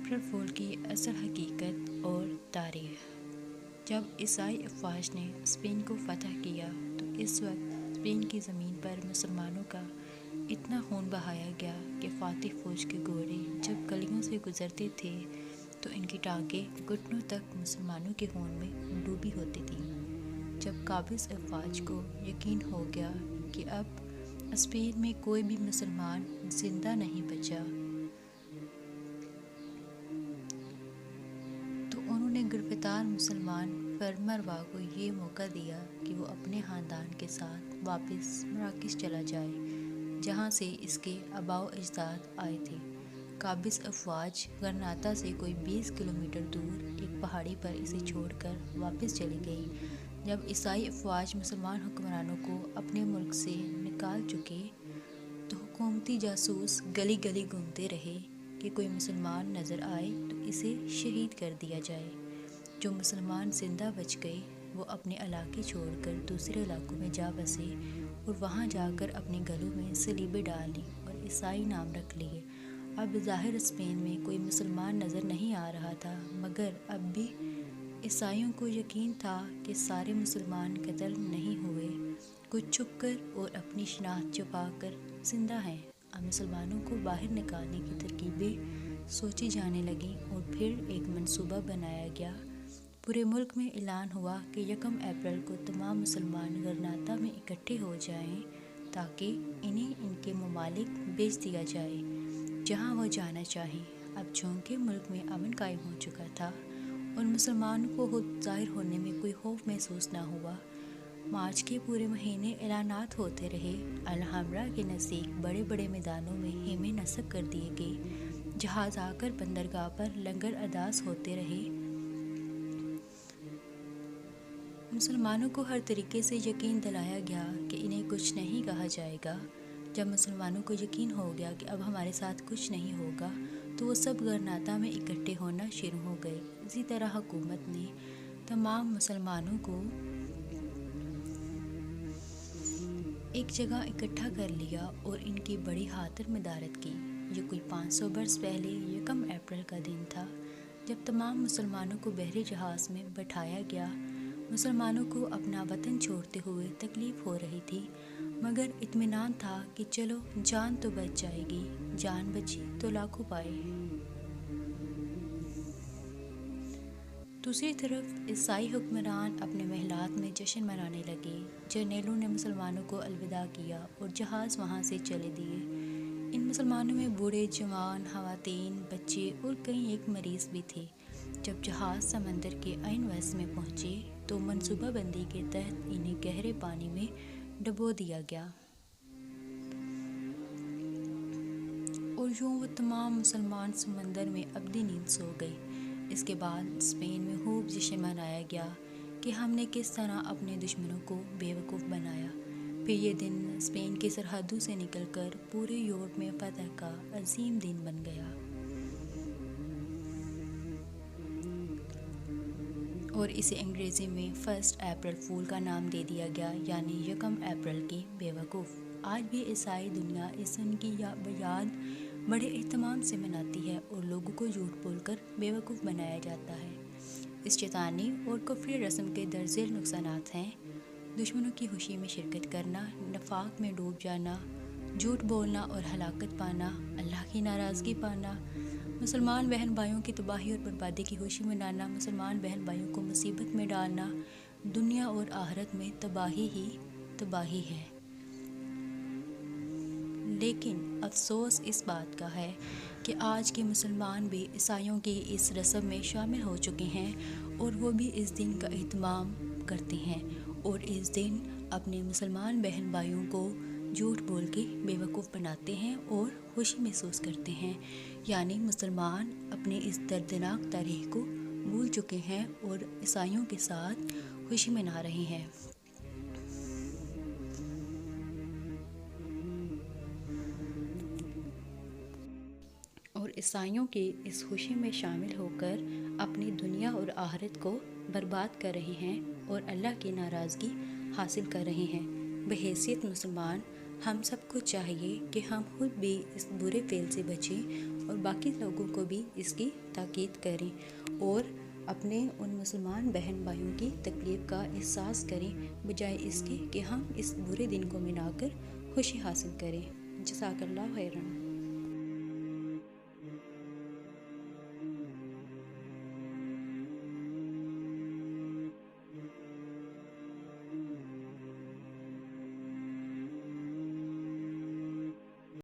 April فول کی اصل حقیقت اور تاریخ۔ جب عیسائی افواج نے اسپین کو فتح کیا تو اس وقت اسپین کی زمین پر مسلمانوں کا اتنا خون بہایا گیا کہ فاتح فوج کے گھوڑے جب گلیوں سے گزرتے تھے تو ان کی ٹانگیں گھٹنوں تک مسلمانوں کے خون میں ڈوبی ہوتی تھیں۔ جب قابض افواج کو یقین ہو گیا کہ اب اسپین میں کوئی بھی مسلمان زندہ نہیں بچا تو انہوں نے گرفتار مسلمان فرمروا کو یہ موقع دیا کہ وہ اپنے خاندان کے ساتھ واپس مراکش چلا جائے جہاں سے اس کے آباء و اجداد آئے تھے۔ قابض افواج غرناطہ سے کوئی 20 کلومیٹر دور ایک پہاڑی پر اسے چھوڑ کر واپس چلی گئی۔ جب عیسائی افواج مسلمان حکمرانوں کو اپنے ملک سے نکال چکے تو حکومتی جاسوس گلی گلی گھومتے رہے کہ کوئی مسلمان نظر آئے تو اسے شہید کر دیا جائے۔ جو مسلمان زندہ بچ گئے وہ اپنے علاقے چھوڑ کر دوسرے علاقوں میں جا بسے اور وہاں جا کر اپنے گلوں میں صلیبیں ڈال لیں اور عیسائی نام رکھ لیے۔ اب ظاہر اسپین میں کوئی مسلمان نظر نہیں آ رہا تھا، مگر اب بھی عیسائیوں کو یقین تھا کہ سارے مسلمان قتل نہیں ہوئے، کچھ چھپ کر اور اپنی شناخت چھپا کر زندہ ہیں۔ اب مسلمانوں کو باہر نکالنے کی ترکیبیں سوچی جانے لگیں اور پھر ایک منصوبہ بنایا گیا۔ پورے ملک میں اعلان ہوا کہ 1 اپریل کو تمام مسلمان غرناطہ میں اکٹھے ہو جائیں تاکہ انہیں ان کے ممالک بھیج دیا جائے جہاں وہ جانا چاہیں۔ اب چونکہ ملک میں امن قائم ہو چکا تھا اور مسلمانوں کو خود ظاہر ہونے میں کوئی خوف محسوس نہ ہوا، مارچ کے پورے مہینے اعلانات ہوتے رہے۔ الحمرا کے نزدیک بڑے بڑے میدانوں میں خیمے نصب کر دیے گئے، جہاز آ کر بندرگاہ پر لنگر انداز ہوتے رہے۔ مسلمانوں کو ہر طریقے سے یقین دلایا گیا کہ انہیں کچھ نہیں کہا جائے گا۔ جب مسلمانوں کو یقین ہو گیا کہ اب ہمارے ساتھ کچھ نہیں ہوگا تو وہ سب غرناطہ میں اکٹھے ہونا شروع ہو گئے۔ اسی طرح حکومت نے تمام مسلمانوں کو ایک جگہ اکٹھا کر لیا اور ان کی بڑی خاطر مدارت کی۔ یہ کوئی 500 برس پہلے 1 اپریل کا دن تھا جب تمام مسلمانوں کو بحری جہاز میں بٹھایا گیا۔ مسلمانوں کو اپنا وطن چھوڑتے ہوئے تکلیف ہو رہی تھی، مگر اطمینان تھا کہ چلو جان تو بچ جائے گی، جان بچی تو لاکھوں پائے۔ دوسری طرف عیسائی حکمران اپنے محلات میں جشن منانے لگے۔ جرنیلوں نے مسلمانوں کو الوداع کیا اور جہاز وہاں سے چلے دیے۔ ان مسلمانوں میں بوڑھے، جوان، خواتین، بچے اور کئی ایک مریض بھی تھے۔ جب جہاز سمندر کے عین وسط میں پہنچے تو منصوبہ بندی کے تحت انہیں گہرے پانی میں ڈبو دیا گیا اور یوں وہ تمام مسلمان سمندر میں ابدی نیند سو گئے۔ اس کے بعد اسپین میں خوب جشن منایا گیا کہ ہم نے کس طرح اپنے دشمنوں کو بے وقوف بنایا۔ پھر یہ دن اسپین کی سرحدوں سے نکل کر پورے یورپ میں فتح کا عظیم دن بن گیا اور اسے انگریزی میں 1 اپریل فول کا نام دے دیا گیا، یعنی 1 اپریل کی بے وقوف۔ آج بھی عیسائی دنیا اس دن کی یاد بڑے اہتمام سے مناتی ہے اور لوگوں کو جھوٹ بول کر بے وقوف بنایا جاتا ہے۔ اس شیطانی اور کفری رسم کے درذیل نقصانات ہیں: دشمنوں کی خوشی میں شرکت کرنا، نفاق میں ڈوب جانا، جھوٹ بولنا اور ہلاکت پانا، اللہ کی ناراضگی پانا، مسلمان بہن بھائیوں کی تباہی اور بربادی کی خوشی منانا، مسلمان بہن بھائیوں کو مصیبت میں ڈالنا۔ دنیا اور آخرت میں تباہی ہی تباہی ہے۔ لیکن افسوس اس بات کا ہے کہ آج کے مسلمان بھی عیسائیوں کی اس رسم میں شامل ہو چکے ہیں اور وہ بھی اس دن کا اہتمام کرتے ہیں اور اس دن اپنے مسلمان بہن بھائیوں کو جھوٹ بول کے بے وقوف بناتے ہیں اور خوشی محسوس کرتے ہیں، یعنی مسلمان اپنے اس دردناک تاریخ کو بھول چکے ہیں اور عیسائیوں کے ساتھ خوشی منا رہے ہیں۔ اور عیسائیوں کی اس خوشی میں شامل ہو کر اپنی دنیا اور آخرت کو برباد کر رہے ہیں اور اللہ کی ناراضگی حاصل کر رہے ہیں۔ بحیثیت مسلمان ہم سب کو چاہیے کہ ہم خود بھی اس برے فعل سے بچیں اور باقی لوگوں کو بھی اس کی تاکید کریں اور اپنے ان مسلمان بہن بھائیوں کی تکلیف کا احساس کریں، بجائے اس کے کہ ہم اس برے دن کو منا کر خوشی حاصل کریں۔ جزاک اللہ خیرا۔